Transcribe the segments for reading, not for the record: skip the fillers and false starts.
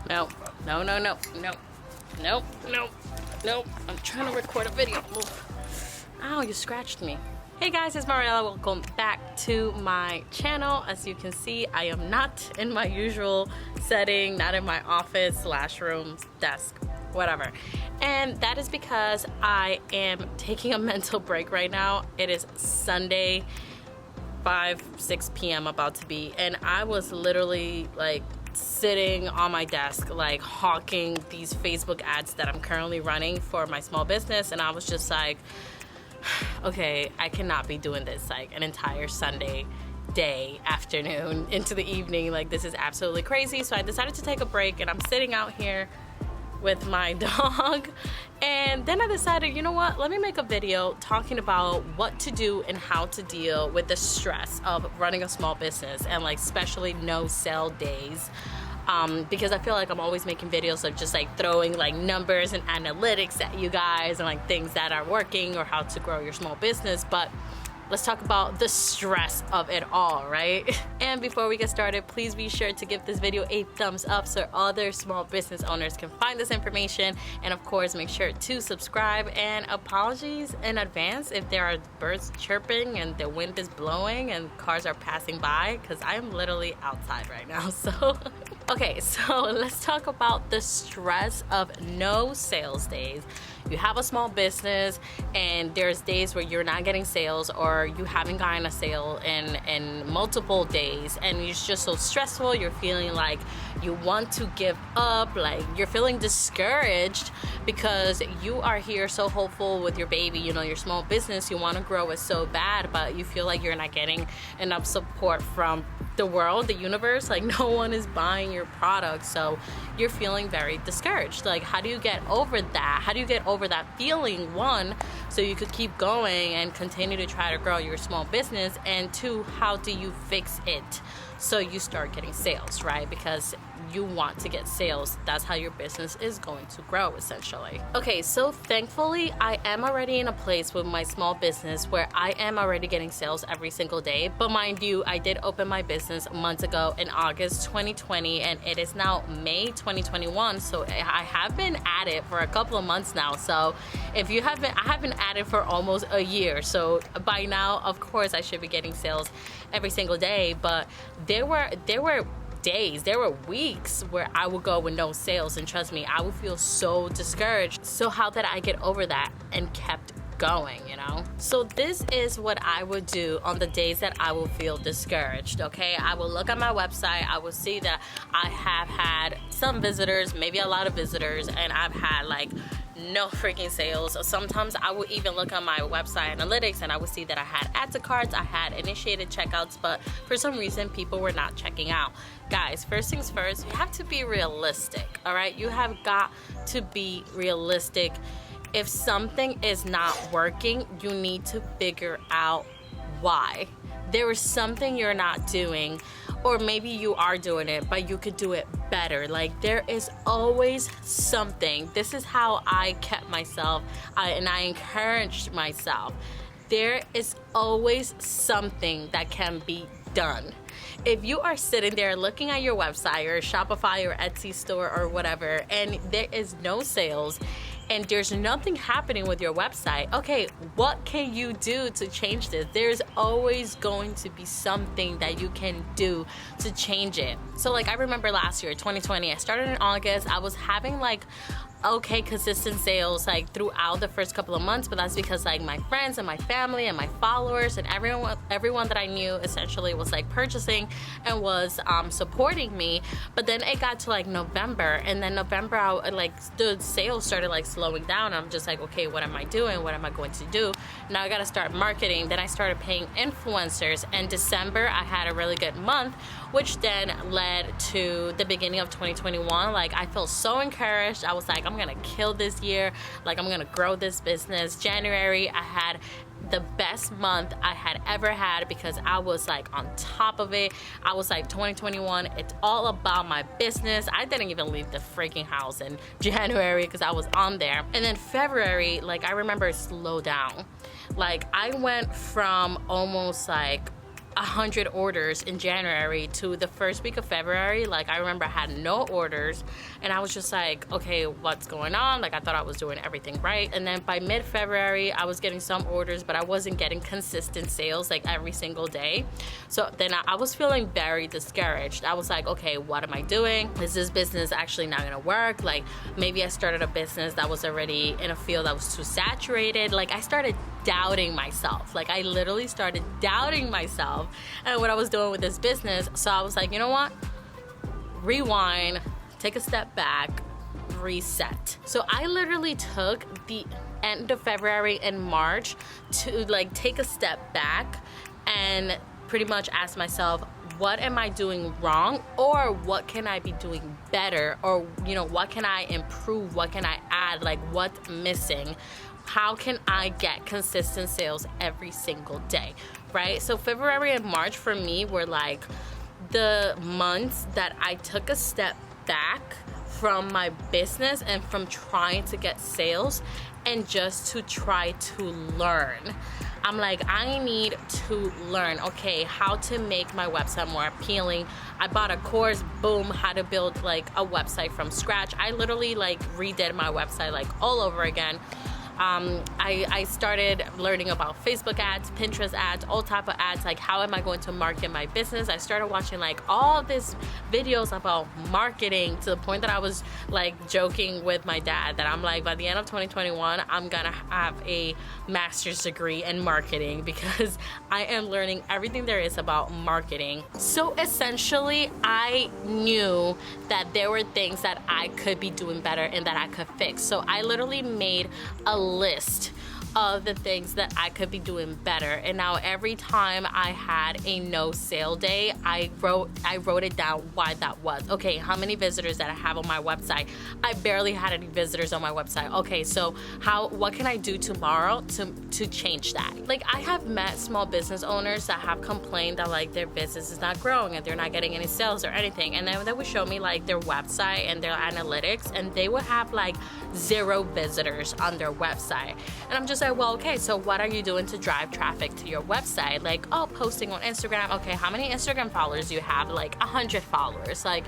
No. No, no, no, no. Nope, nope, nope. I'm trying to record a video. Ow, you scratched me. Hey guys, it's Mariella. Welcome back to my channel. As you can see, I am not in my usual setting, not in my office / room, desk, whatever. And that is because I am taking a mental break right now. It is Sunday, 6 p.m. about to be, and I was literally like sitting on my desk like hawking these Facebook ads that I'm currently running for my small business, and I was just like, okay, I cannot be doing this like an entire Sunday day, afternoon into the evening. Like, this is absolutely crazy. So I decided to take a break, and I'm sitting out here with my dog, and then I decided, you know what, let me make a video talking about what to do and how to deal with the stress of running a small business, and like especially no sale days, because I feel like I'm always making videos of just like throwing like numbers and analytics at you guys and like things that are working or how to grow your small business. But let's talk about the stress of it all, right? And before we get started, please be sure to give this video a thumbs up so other small business owners can find this information. And of course, make sure to subscribe, and apologies in advance if there are birds chirping and the wind is blowing and cars are passing by, because I am literally outside right now, so. Okay, so let's talk about the stress of no sales days. You have a small business and there's days where you're not getting sales, or you haven't gotten a sale in multiple days, and it's just so stressful. You're feeling like you want to give up, like you're feeling discouraged because you are here so hopeful with your baby, you know, your small business, you want to grow it so bad, but you feel like you're not getting enough support from the world, the universe, like no one is buying your product, so you're feeling very discouraged. Like, how do you get over that? How do you get over that feeling, one, so you could keep going and continue to try to grow your small business, and two, how do you fix it so you start getting sales, right? Because you want to get sales. That's how your business is going to grow, essentially. Okay, so thankfully I am already in a place with my small business where I am already getting sales every single day. But mind you, I did open my business months ago in August 2020, and it is now May 2021. So I have been at it for a couple of months now. So if you haven't, I have been at it for almost a year. So by now, of course, I should be getting sales every single day. But there were days, there were weeks where I would go with no sales, and trust me, I would feel so discouraged. So how did I get over that and kept going, you know? So this is what I would do on the days that I will feel discouraged, okay? I will look at my website, I will see that I have had some visitors, maybe a lot of visitors, and I've had like no freaking sales. Sometimes I would even look on my website analytics and I would see that I had add to carts, I had initiated checkouts, but for some reason people were not checking out. Guys, first things first, you have to be realistic, all right? You have got to be realistic. If something is not working, you need to figure out why. There is something you're not doing, or maybe you are doing it, but you could do it better. Like, there is always something. This is how I kept myself, and I encouraged myself. There is always something that can be done. If you are sitting there looking at your website or Shopify or Etsy store or whatever, and there is no sales, and there's nothing happening with your website, okay, what can you do to change this? There's always going to be something that you can do to change it. So like, I remember last year, 2020, I started in August. I was having like okay consistent sales like throughout the first couple of months, but that's because like my friends and my family and my followers and everyone that I knew essentially was like purchasing and was supporting me. But then it got to like November, and then November the sales started like slowing down. I'm just like, okay, what am I doing? What am I going to do? Now I gotta start marketing. Then I started paying influencers, and December I had a really good month, which then led to the beginning of 2021. Like, I felt so encouraged. I was like, I'm gonna kill this year. Like, I'm gonna grow this business. January, I had the best month I had ever had because I was like on top of it. I was like, 2021, it's all about my business. I didn't even leave the freaking house in January because I was on there. And then February, like, I remember it slowed down. Like, I went from almost like 100 orders in January to the first week of February. Like, I remember I had no orders, and I was just like, okay, what's going on? Like, I thought I was doing everything right. And then by mid-February, I was getting some orders, but I wasn't getting consistent sales like every single day. So then I was feeling very discouraged. I was like, okay, what am I doing? Is this business actually not gonna work? Like, maybe I started a business that was already in a field that was too saturated. Like, I started doubting myself. Like, I literally started doubting myself and what I was doing with this business. So I was like, you know what? Rewind, take a step back, reset. So I literally took the end of February and March to like take a step back and pretty much ask myself, what am I doing wrong, or what can I be doing better, or you know, what can I improve, what can I add, like what's missing, how can I get consistent sales every single day, right? So February and March for me were like the months that I took a step back from my business and from trying to get sales and just to try to learn. I'm like, I need to learn, okay, how to make my website more appealing. I bought a course, boom, how to build like a website from scratch. I literally like redid my website like all over again. I started learning about Facebook ads, Pinterest ads, all type of ads, like how am I going to market my business. I started watching like all these videos about marketing to the point that I was like joking with my dad that I'm like, by the end of 2021, I'm gonna have a master's degree in marketing because I am learning everything there is about marketing. So essentially, I knew that there were things that I could be doing better and that I could fix. So I literally made a list of the things that I could be doing better. And now every time I had a no sale day, I wrote it down why that was. Okay, how many visitors that I have on my website? I barely had any visitors on my website. Okay, so what can I do tomorrow to change that? Like, I have met small business owners that have complained that like their business is not growing and they're not getting any sales or anything. And then they would show me like their website and their analytics, and they would have like 0 visitors on their website. And I'm just like, well, okay, so what are you doing to drive traffic to your website? Like, oh, posting on Instagram. Okay, how many Instagram followers do you have? Like 100 followers. Like,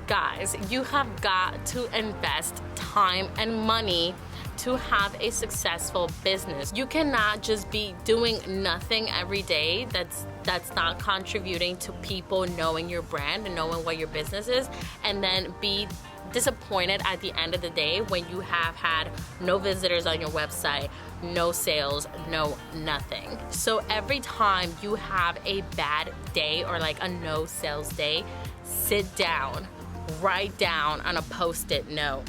guys, you have got to invest time and money to have a successful business. You cannot just be doing nothing every day that's not contributing to people knowing your brand and knowing what your business is, and then be disappointed at the end of the day when you have had no visitors on your website, no sales, no nothing. So every time you have a bad day or like a no sales day, sit down, write down on a post-it note,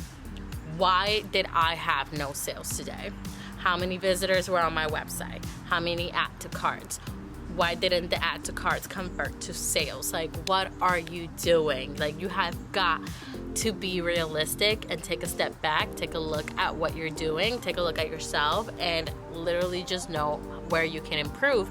why did I have no sales today? How many visitors were on my website? How many add to carts? Why didn't the add to carts convert to sales? Like, what are you doing? Like, you have got to be realistic and take a step back, take a look at what you're doing, take a look at yourself, and literally just know where you can improve.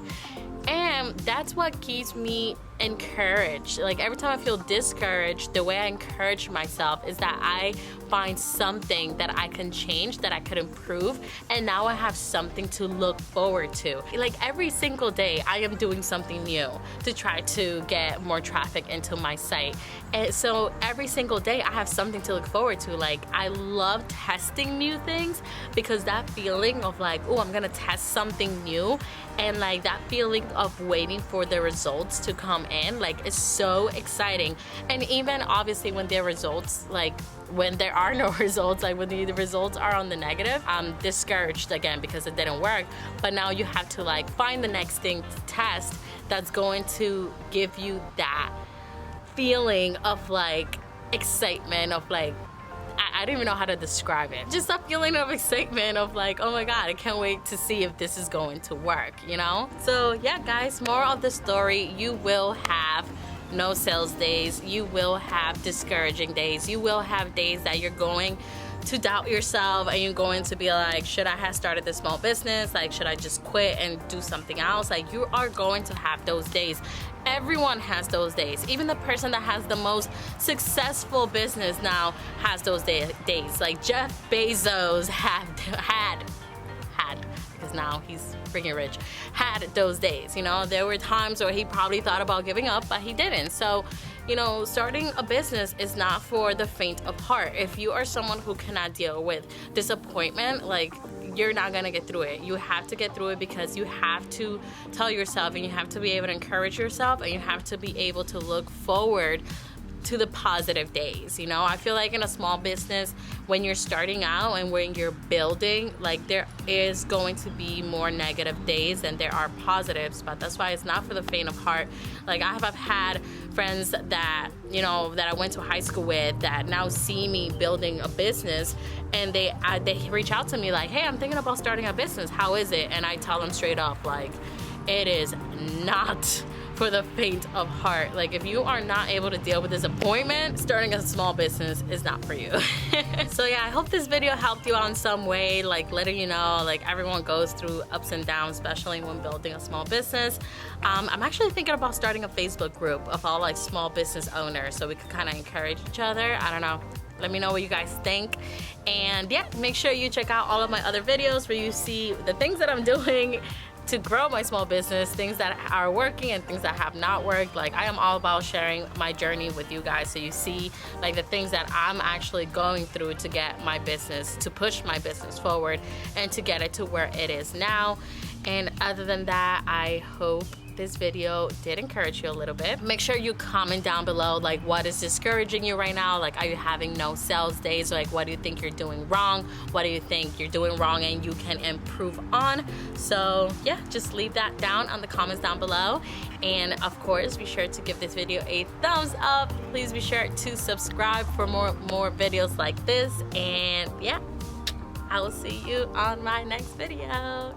And that's what keeps me encouraged. Like, every time I feel discouraged, the way I encourage myself is that I find something that I can change, that I could improve, and now I have something to look forward to. Like, every single day I am doing something new to try to get more traffic into my site. And so every single day I have something to look forward to. Like, I love testing new things because that feeling of like, oh, I'm gonna test something new, and like that feeling of waiting for the results to come in, like, it's so exciting. And even obviously when there are results, like when there are no results, like when the results are on the negative, I'm discouraged again because it didn't work. But now you have to like find the next thing to test that's going to give you that feeling of like excitement, of like, I don't even know how to describe it. Just a feeling of excitement of like, oh my God, I can't wait to see if this is going to work, you know? So yeah, guys, moral of the story, you will have no sales days, you will have discouraging days, you will have days that you're going to doubt yourself and you're going to be like, should I have started this small business? Like, should I just quit and do something else? Like, you are going to have those days. Everyone has those days. Even the person that has the most successful business now has those days. Like Jeff Bezos had, because now he's freaking rich, had those days. You know, there were times where he probably thought about giving up, but he didn't. So, you know, starting a business is not for the faint of heart. If you are someone who cannot deal with disappointment, like, you're not gonna get through it. You have to get through it, because you have to tell yourself, and you have to be able to encourage yourself, and you have to be able to look forward to the positive days. You know, I feel like in a small business, when you're starting out and when you're building, like, there is going to be more negative days than there are positives, but that's why it's not for the faint of heart. Like, I've had friends that, you know, that I went to high school with that now see me building a business, and they reach out to me like, hey, I'm thinking about starting a business, how is it? And I tell them straight up, like, it is not for the faint of heart. Like, if you are not able to deal with disappointment, starting a small business is not for you. So yeah, I hope this video helped you out in some way, like letting you know, like, everyone goes through ups and downs, especially when building a small business. I'm actually thinking about starting a Facebook group of all, like, small business owners, so we could kind of encourage each other. I don't know. Let me know what you guys think. And yeah, make sure you check out all of my other videos where you see the things that I'm doing to grow my small business, things that are working and things that have not worked. Like, I am all about sharing my journey with you guys, so you see, like, the things that I'm actually going through to get my business, to push my business forward and to get it to where it is now. And other than that, I hope this video did encourage you a little bit. Make sure you comment down below, like, what is discouraging you right now? Like, are you having no sales days? Like, what do you think you're doing wrong? What do you think you're doing wrong and you can improve on? So yeah, just leave that down on the comments down below. And of course, be sure to give this video a thumbs up. Please be sure to subscribe for more videos like this. And yeah, I will see you on my next video.